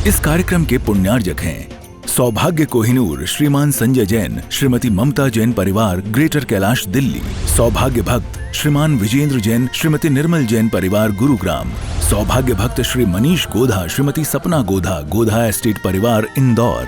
इस कार्यक्रम के पुण्यार्जक हैं सौभाग्य कोहिनूर श्रीमान संजय जैन, श्रीमती ममता जैन परिवार, ग्रेटर कैलाश दिल्ली। सौभाग्य भक्त श्रीमान विजेंद्र जैन, श्रीमती निर्मल जैन परिवार, गुरुग्राम। सौभाग्य भक्त श्री मनीष गोधा, श्रीमती सपना गोधा, गोधा एस्टेट परिवार, इंदौर।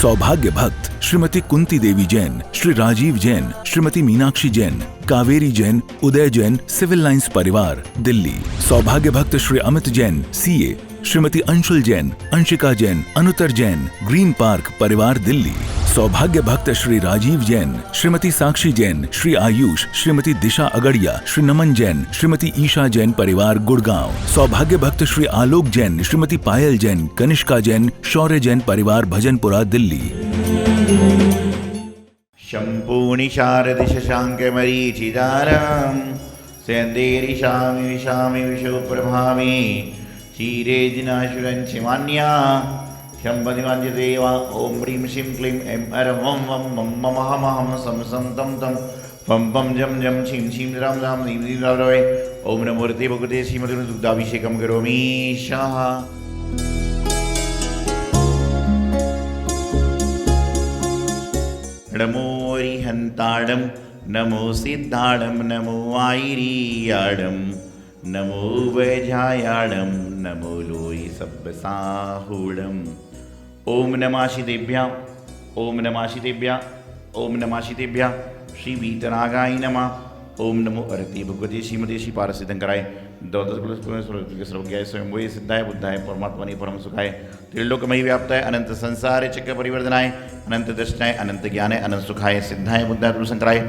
सौभाग्य भक्त श्रीमती कुंती देवी जैन, श्री राजीव जैन, श्रीमती मीनाक्षी जैन, कावेरी जैन, उदय जैन, सिविल लाइंस परिवार, दिल्ली। सौभाग्य भक्त Shri Amit Jain, CA, Shrimati Anshul Jain, Anshika Jain, Anuttar Jain, green park परिवार, दिल्ली। सौभाग्य भक्त श्री राजीव जैन, श्रीमती साक्षी जैन, श्री आयुष, श्रीमती दिशा अगड़िया, श्री नमन जैन, श्रीमती ईशा जैन परिवार, गुड़गांव। सौभाग्य भक्त श्री आलोक जैन, श्रीमती पायल जैन, कनिष्का जैन, शौर्य जैन परिवार, भजनपुरा, दिल्ली। शम्पूर्णि शारदि शशांक मरीचिदारं सेन्देरिशामि विशामि विशुप्रभामि क्षीरे जिनाशुरञ्चिमान्या शम्भदिवाञ्जदेवा ॐ ह्रीं श्रीं क्लीं ऐं अरं वं वं मं मम हमहं सं सं तं तं पं पं जं जं छीं छीं रां रां ह्रीं ह्रीं रवे ॐ नमो मूर्ते भगवते श्रीमद्गुरुदुग्धाभिषेकं करोमि स्वाहा। नमो हरिहन्ताडं नमो सिद्धाडं नमो आयिरीयाडं नमो वैजायाडं नमो लोहि सब्बसाहूडं। ओम नमः शिदेभ्या ओम नमः शिदेभ्या ओम नमः शिदेभ्या श्री वीतरागाय नमः। ओम नमो अरति भगवती श्रीमती श्री पारसिद्धंकराय सर्वज्ञाय स्वयं सिद्धाय बुद्धाय परमात्मने परम सुखाय त्रिलोकमयी व्याप्ताय अनंत संसार चक्र परिवर्तनाय अनंत दर्शनाय अनंत ज्ञानाय अनंत सुखाय सिद्धाय बुद्धाय गुरुशंकराय।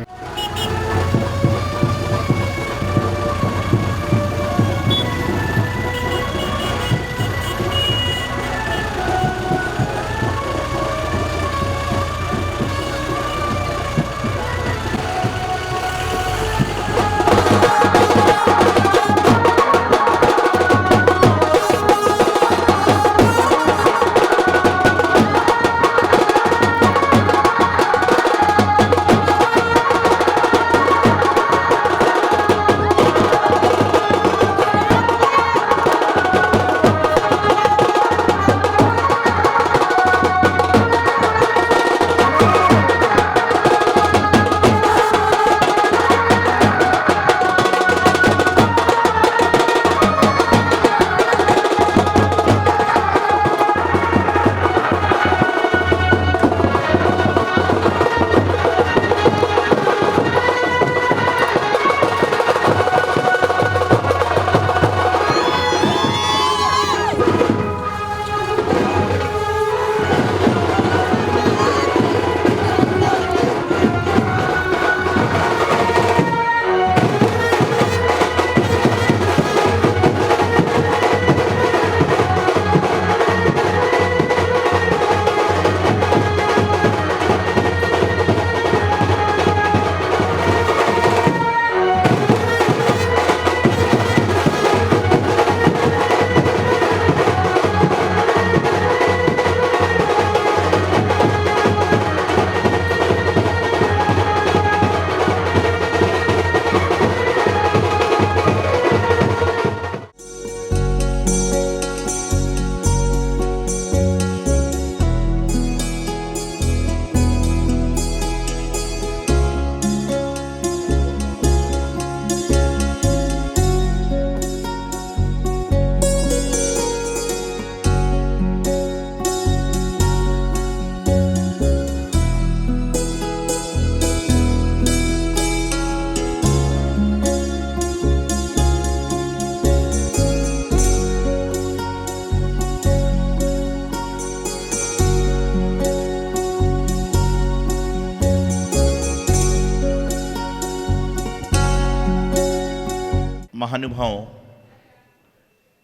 महानुभाव,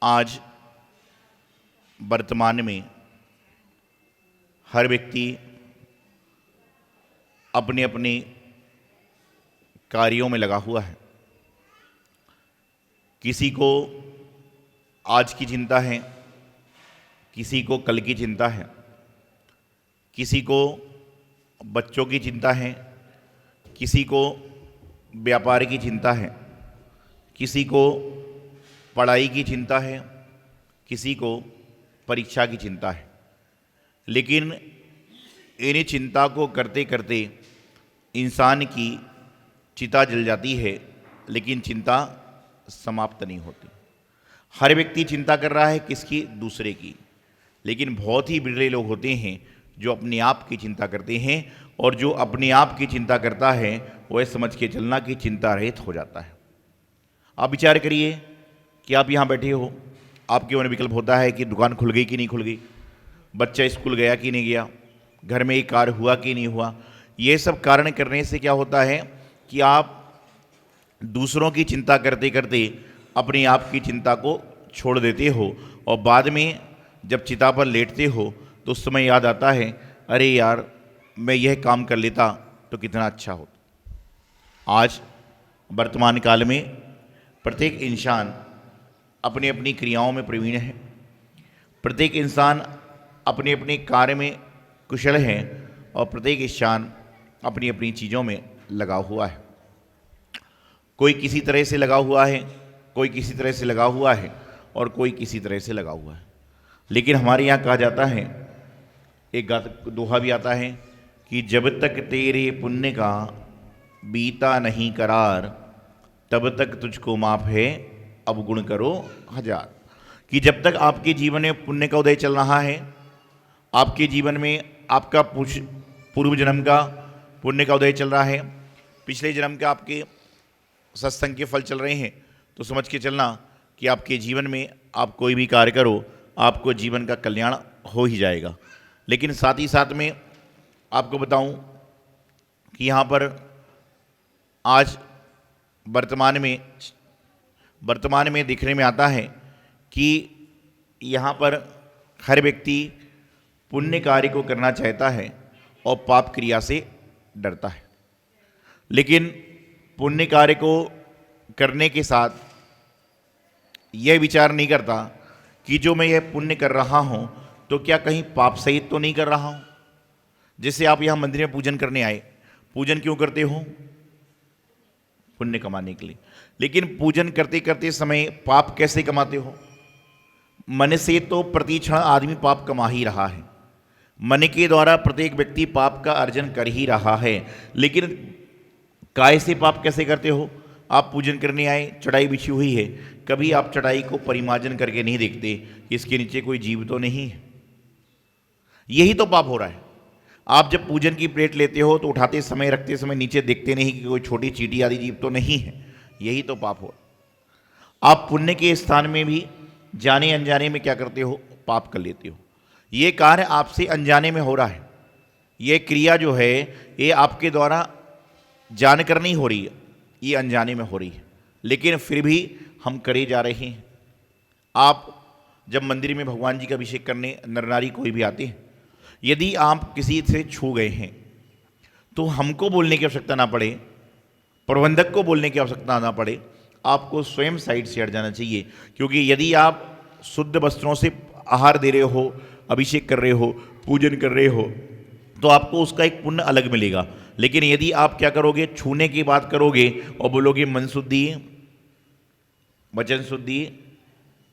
आज वर्तमान में हर व्यक्ति अपने अपने कार्यों में लगा हुआ है। किसी को आज की चिंता है, किसी को कल की चिंता है, किसी को बच्चों की चिंता है, किसी को व्यापार की चिंता है, किसी को पढ़ाई की चिंता है, किसी को परीक्षा की चिंता है। लेकिन इन्हीं चिंता को करते करते इंसान की चिता जल जाती है, लेकिन चिंता समाप्त नहीं होती। हर व्यक्ति चिंता कर रहा है किसकी? दूसरे की। लेकिन बहुत ही बिरले लोग होते हैं जो अपने आप की चिंता करते हैं, और जो अपने आप की चिंता करता है वह समझ के चलना कि चिंता रहित हो जाता है। आप विचार करिए कि आप यहाँ बैठे हो, आपके मन विकल्प होता है कि दुकान खुल गई कि नहीं खुल गई, बच्चा स्कूल गया कि नहीं गया, घर में एक कार्य हुआ कि नहीं हुआ। ये सब कारण करने से क्या होता है कि आप दूसरों की चिंता करते करते अपने आप की चिंता को छोड़ देते हो, और बाद में जब चिता पर लेटते हो तो उस समय याद आता है, अरे यार मैं यह काम कर लेता तो कितना अच्छा होता। आज वर्तमान काल में प्रत्येक इंसान अपनी अपनी क्रियाओं में प्रवीण है, प्रत्येक इंसान अपने अपने कार्य में कुशल है, और प्रत्येक इंसान अपनी अपनी चीज़ों में लगा हुआ है। कोई किसी तरह से लगा हुआ है, कोई किसी तरह से लगा हुआ है, और कोई किसी तरह से लगा हुआ है। लेकिन हमारे यहाँ कहा जाता है, एक दोहा भी आता है कि जब तक तेरे पुण्य का बीता नहीं करार, तब तक तुझको माफ है अब गुण करो हजार। कि जब तक आपके जीवन में पुण्य का उदय चल रहा है, आपके जीवन में आपका पूर्व जन्म का पुण्य का उदय चल रहा है, पिछले जन्म के आपके सत्संग के फल चल रहे हैं, तो समझ के चलना कि आपके जीवन में आप कोई भी कार्य करो, आपको जीवन का कल्याण हो ही जाएगा। लेकिन साथ ही साथ में आपको बताऊं कि यहाँ पर आज वर्तमान में दिखने में आता है कि यहाँ पर हर व्यक्ति पुण्य कार्य को करना चाहता है और पाप क्रिया से डरता है। लेकिन पुण्य कार्य को करने के साथ यह विचार नहीं करता कि जो मैं यह पुण्य कर रहा हूँ तो क्या कहीं पाप सहित तो नहीं कर रहा हूँ। जैसे आप यहाँ मंदिर में पूजन करने आए, पूजन क्यों करते हो? पुण्य कमाने के लिए। लेकिन पूजन करते करते समय पाप कैसे कमाते हो? मन से तो प्रति क्षण आदमी पाप कमा ही रहा है, मन के द्वारा प्रत्येक व्यक्ति पाप का अर्जन कर ही रहा है। लेकिन काय से पाप कैसे करते हो? आप पूजन करने आए, चटाई बिछी हुई है, कभी आप चटाई को परिमार्जन करके नहीं देखते कि इसके नीचे कोई जीव तो नहीं है। यही तो पाप हो रहा है। आप जब पूजन की प्लेट लेते हो तो उठाते समय, रखते समय नीचे देखते नहीं कि कोई छोटी चींटी आदि जीव तो नहीं है। यही तो पाप हो। आप पुण्य के स्थान में भी जाने अनजाने में क्या करते हो? पाप कर लेते हो। ये कार्य आपसे अनजाने में हो रहा है। ये क्रिया जो है ये आपके द्वारा जानकर नहीं हो रही है, ये अनजाने में हो रही है, लेकिन फिर भी हम करे जा रहे हैं। आप जब मंदिर में भगवान जी का अभिषेक करने नर नारी कोई भी आते हैं, यदि आप किसी से छू गए हैं तो हमको बोलने की आवश्यकता ना पड़े, प्रबंधक को बोलने की आवश्यकता ना पड़े, आपको स्वयं साइड से हट जाना चाहिए। क्योंकि यदि आप शुद्ध वस्त्रों से आहार दे रहे हो, अभिषेक कर रहे हो, पूजन कर रहे हो, तो आपको उसका एक पुण्य अलग मिलेगा। लेकिन यदि आप क्या करोगे? छूने की बात करोगे और बोलोगे मन शुद्धि, वचन शुद्धि,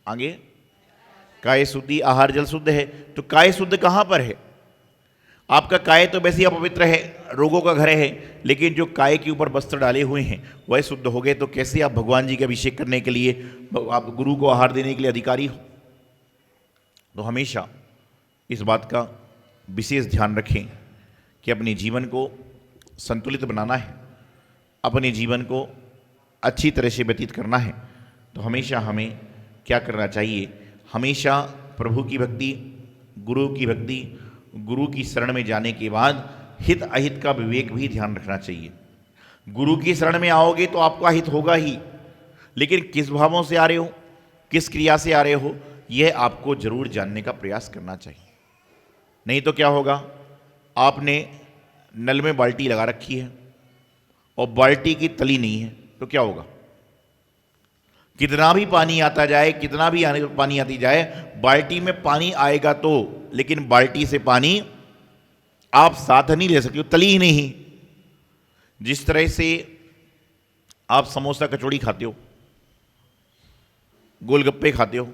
आगे काय शुद्धि, आहार जल शुद्ध है, तो काय शुद्ध कहाँ पर है? आपका काय तो वैसे ही अपवित्र है, रोगों का घर है, लेकिन जो काय के ऊपर वस्त्र डाले हुए हैं वह शुद्ध हो गए, तो कैसे आप भगवान जी के अभिषेक करने के लिए, आप गुरु को आहार देने के लिए अधिकारी हो? तो हमेशा इस बात का विशेष ध्यान रखें कि अपने जीवन को संतुलित बनाना है, अपने जीवन को अच्छी तरह से व्यतीत करना है। तो हमेशा हमें क्या करना चाहिए? हमेशा प्रभु की भक्ति, गुरु की भक्ति, गुरु की शरण में जाने के बाद हित अहित का विवेक भी ध्यान रखना चाहिए। गुरु की शरण में आओगे तो आपका हित होगा ही, लेकिन किस भावों से आ रहे हो, किस क्रिया से आ रहे हो, यह आपको जरूर जानने का प्रयास करना चाहिए। नहीं तो क्या होगा? आपने नल में बाल्टी लगा रखी है और बाल्टी की तली नहीं है, तो क्या होगा? कितना भी पानी आता जाए, कितना भी पानी आती जाए, बाल्टी में पानी आएगा तो, लेकिन बाल्टी से पानी आप साथ नहीं ले सकते हो, तली ही नहीं। जिस तरह से आप समोसा कचौड़ी खाते हो, गोलगप्पे खाते हो,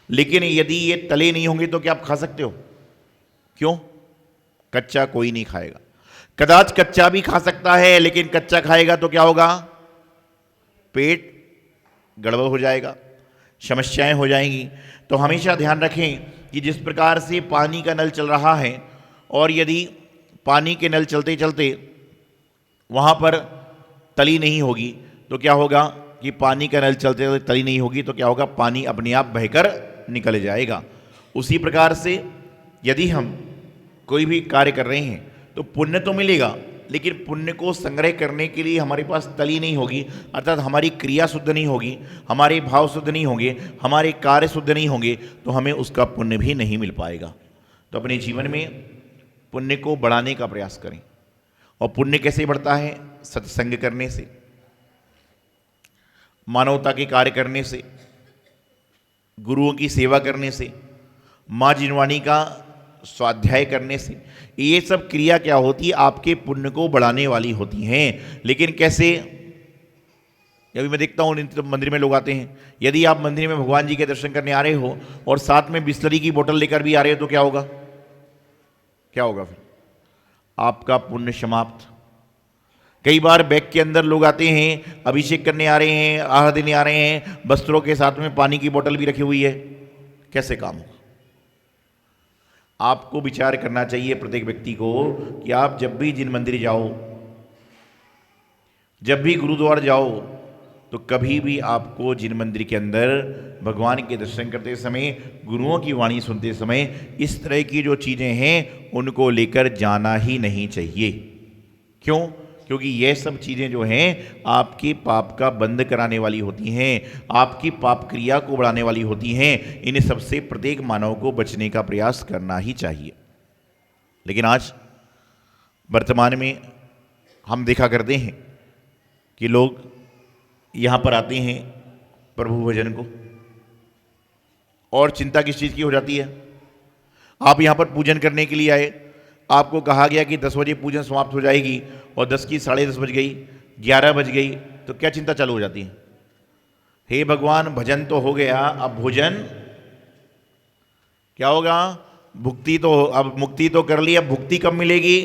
लेकिन यदि ये तले नहीं होंगे तो क्या आप खा सकते हो? क्यों? कच्चा कोई नहीं खाएगा। कदाच कच्चा भी खा सकता है, लेकिन कच्चा खाएगा तो क्या होगा? पेट गड़बड़ हो जाएगा, समस्याएं हो जाएंगी। तो हमेशा ध्यान रखें कि जिस प्रकार से पानी का नल चल रहा है, और यदि पानी के नल चलते चलते वहाँ पर तली नहीं होगी तो क्या होगा कि पानी का नल चलते चलते तली नहीं होगी तो क्या होगा? पानी अपने आप बहकर निकल जाएगा। उसी प्रकार से यदि हम कोई भी कार्य कर रहे हैं तो पुण्य तो मिलेगा, लेकिन पुण्य को संग्रह करने के लिए हमारे पास तली नहीं होगी, अर्थात हमारी क्रिया शुद्ध नहीं होगी, हमारे भाव शुद्ध नहीं होंगे, हमारे कार्य शुद्ध नहीं होंगे, तो हमें उसका पुण्य भी नहीं मिल पाएगा। तो अपने जीवन में पुण्य को बढ़ाने का प्रयास करें। और पुण्य कैसे बढ़ता है? सत्संग करने से, मानवता के कार्य करने से, गुरुओं की सेवा करने से, माँ जिनवाणी का स्वाध्याय करने से। ये सब क्रिया क्या होती है? आपके पुण्य को बढ़ाने वाली होती हैं। लेकिन कैसे? अभी मैं देखता हूँ तो मंदिर में लोग आते हैं, यदि आप मंदिर में भगवान जी के दर्शन करने आ रहे हो और साथ में बिस्लरी की बोतल लेकर भी आ रहे हो तो क्या होगा? क्या होगा फिर? आपका पुण्य समाप्त। कई बार बैग के अंदर लोग आते हैं, अभिषेक करने आ रहे हैं, आहार देने आ रहे हैं, वस्त्रों के साथ में पानी की बोतल भी रखी हुई है, कैसे काम होगा? आपको विचार करना चाहिए प्रत्येक व्यक्ति को कि आप जब भी जिन मंदिर जाओ, जब भी गुरुद्वार जाओ, तो कभी भी आपको जिन मंदिर के अंदर भगवान के दर्शन करते समय, गुरुओं की वाणी सुनते समय इस तरह की जो चीज़ें हैं उनको लेकर जाना ही नहीं चाहिए। क्यों? क्योंकि ये सब चीज़ें जो हैं आपके पाप का बंद कराने वाली होती हैं, आपकी पाप क्रिया को बढ़ाने वाली होती हैं। इन सबसे प्रत्येक मानव को बचने का प्रयास करना ही चाहिए। लेकिन आज वर्तमान में हम देखा करते हैं कि लोग यहाँ पर आते हैं प्रभु भजन को, और चिंता किस चीज़ की हो जाती है? आप यहाँ पर पूजन करने के लिए आए, आपको कहा गया कि 10 बजे पूजन समाप्त हो जाएगी और 10 की 10:30 बज गई, 11 बज गई, तो क्या चिंता चालू हो जाती है? हे भगवान, भजन तो हो गया, अब भोजन क्या होगा? भुक्ति तो, अब मुक्ति तो कर ली, अब भुक्ति कब मिलेगी?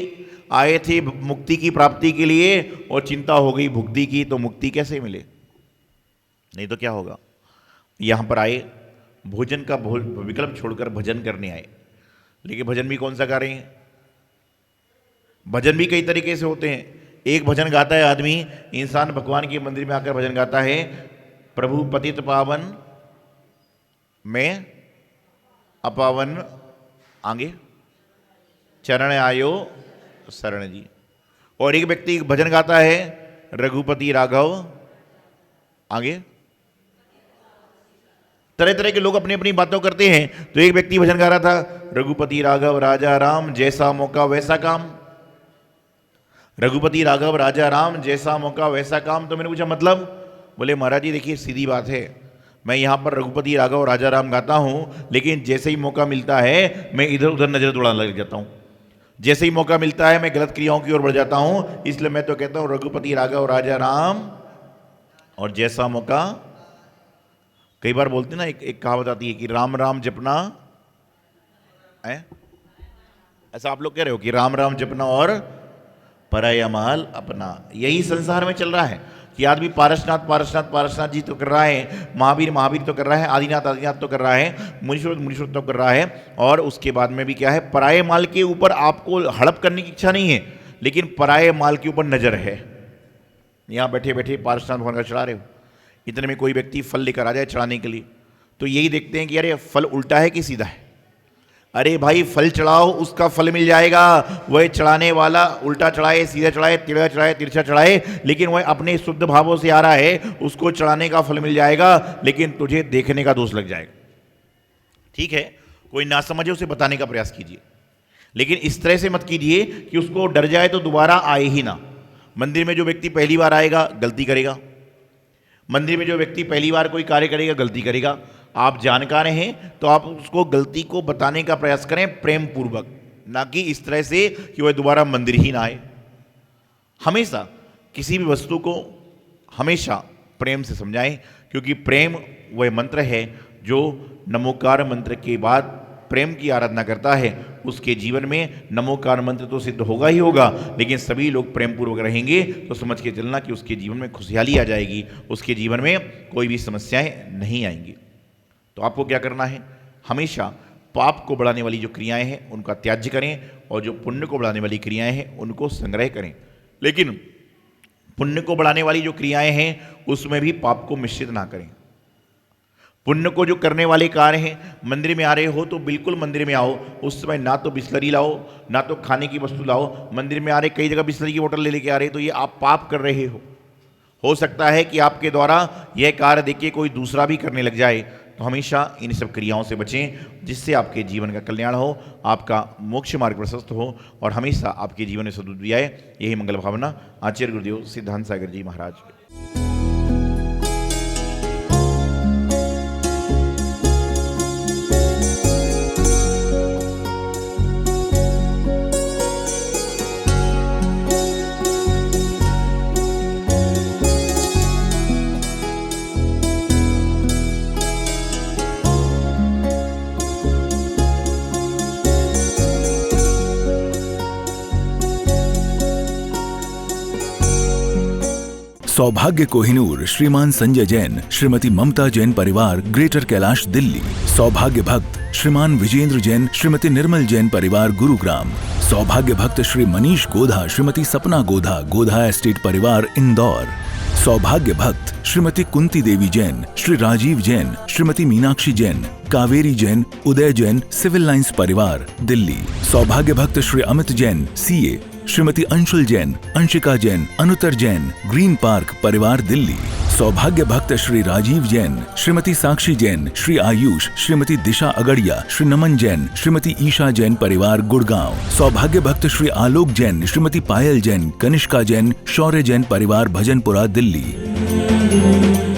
आए थे मुक्ति की प्राप्ति के लिए और चिंता हो गई भुक्ति की, तो मुक्ति कैसे मिले? नहीं तो क्या होगा? यहाँ पर आए, भोजन का विकल्प छोड़कर भजन करने आए, लेकिन भजन भी कौन सा गा रहे हैं? भजन भी कई तरीके से होते हैं। एक भजन गाता है आदमी, इंसान भगवान के मंदिर में आकर भजन गाता है, प्रभु पतित पावन में अपावन आगे चरण आयो शरण जी। और एक व्यक्ति भजन गाता है, रघुपति राघव आगे। तरह तरह के लोग अपनी अपनी बातों करते हैं। तो एक व्यक्ति भजन गा रहा था, रघुपति राघव राजा राम, जैसा मौका वैसा काम। रघुपति राघव राजा राम, जैसा मौका वैसा काम। तो मैंने पूछा मतलब? बोले महाराज जी देखिए सीधी बात है, मैं यहाँ पर रघुपति राघव राजा राम गाता हूँ, लेकिन जैसे ही मौका मिलता है मैं इधर उधर नजर दौड़ाने लग जाता हूँ। जैसे ही मौका मिलता है मैं गलत क्रियाओं की ओर बढ़ जाता हूँ। इसलिए मैं तो कहता हूँ रघुपति राघव राजा राम, और जैसा मौका। कई बार बोलते ना, एक कहावत आती है कि राम राम जपना है, ऐसा आप लोग कह रहे हो कि राम राम जपना और पराया माल अपना। यही संसार में चल रहा है कि आदमी पारसनाथ पारसनाथ पारसनाथ जी तो कर रहा है, महावीर महावीर तो कर रहा है, आदिनाथ आदिनाथ तो कर रहा है, मुनीश्वर मुनीश्वर तो कर रहा है, और उसके बाद में भी क्या है? पराये माल के ऊपर आपको हड़प करने की इच्छा नहीं है, लेकिन पराये माल के ऊपर नजर है। यहाँ बैठे बैठे पारसनाथ भगवान का चढ़ा रहे हो, इतने में कोई व्यक्ति फल लेकर आ जाए चढ़ाने के लिए, तो यही देखते हैं कि अरे फल उल्टा है कि सीधा है। अरे भाई फल चढ़ाओ, उसका फल मिल जाएगा। वह चढ़ाने वाला उल्टा चढ़ाए, सीधा चढ़ाए, टेढ़ा चढ़ाए, तिरछा चढ़ाए, लेकिन वह अपने शुद्ध भावों से आ रहा है, उसको चढ़ाने का फल मिल जाएगा, लेकिन तुझे देखने का दोष लग जाएगा। ठीक है, कोई ना समझे उसे बताने का प्रयास कीजिए, लेकिन इस तरह से मत कीजिए कि उसको डर जाए तो दोबारा आए ही ना। मंदिर में जो व्यक्ति पहली बार आएगा गलती करेगा, मंदिर में जो व्यक्ति पहली बार कोई कार्य करेगा गलती करेगा। आप जानकार हैं तो आप उसको गलती को बताने का प्रयास करें प्रेम पूर्वक, ना कि इस तरह से कि वह दोबारा मंदिर ही ना आए। हमेशा किसी भी वस्तु को हमेशा प्रेम से समझाएं, क्योंकि प्रेम वह मंत्र है जो नमोकार मंत्र के बाद प्रेम की आराधना करता है उसके जीवन में नमोकार मंत्र तो सिद्ध होगा ही होगा, लेकिन सभी लोग प्रेम पूर्वक रहेंगे तो समझ के चलना कि उसके जीवन में खुशहाली आ जाएगी, उसके जीवन में कोई भी समस्याएं नहीं आएंगी। तो आपको क्या करना है, हमेशा पाप को बढ़ाने वाली जो क्रियाएं हैं उनका त्याज्य करें और जो पुण्य को बढ़ाने वाली क्रियाएं हैं उनको संग्रह करें। लेकिन पुण्य को बढ़ाने वाली जो क्रियाएं हैं उसमें भी पाप को मिश्रित ना करें। पुण्य को जो करने वाले कार्य हैं, मंदिर में आ रहे हो तो बिल्कुल मंदिर में आओ, उस समय ना तो बिस्लरी लाओ ना तो खाने की वस्तु लाओ। मंदिर में आ रहे कई जगह बिस्लरी की बोतल ले लेके आ रहे, तो ये आप पाप कर रहे हो सकता है कि आपके द्वारा यह कार्य देखिए कोई दूसरा भी करने लग जाए। तो हमेशा इन सब क्रियाओं से बचें जिससे आपके जीवन का कल्याण हो, आपका मोक्ष मार्ग प्रशस्त हो और हमेशा आपके जीवन में सद्बुद्धि आए। यही मंगल भावना आचार्य गुरुदेव सिद्धांत सागर जी महाराज। सौभाग्य कोहिनूर श्रीमान संजय जैन, श्रीमती ममता जैन परिवार, ग्रेटर कैलाश दिल्ली। सौभाग्य भक्त श्रीमान विजेंद्र जैन, श्रीमती निर्मल जैन परिवार, गुरुग्राम। सौभाग्य भक्त श्री मनीष गोधा, श्रीमती सपना गोधा, गोधा एस्टेट परिवार, इंदौर। सौभाग्य भक्त श्रीमती कुंती देवी जैन, श्री राजीव जैन, श्रीमती मीनाक्षी जैन, कावेरी जैन, उदय जैन, सिविल लाइंस परिवार, दिल्ली। सौभाग्य भक्त Shri Amit Jain, CA, Shrimati Anshul Jain, Anshika Jain, Anuttar Jain, green park परिवार, दिल्ली। सौभाग्य भक्त श्री राजीव जैन, श्रीमती साक्षी जैन, श्री आयुष, श्रीमती दिशा अगड़िया, श्री नमन जैन, श्रीमती ईशा जैन परिवार, गुड़गांव। सौभाग्य भक्त श्री आलोक जैन, श्रीमती पायल जैन, कनिष्का जैन, शौर्य जैन परिवार, भजनपुरा, दिल्ली।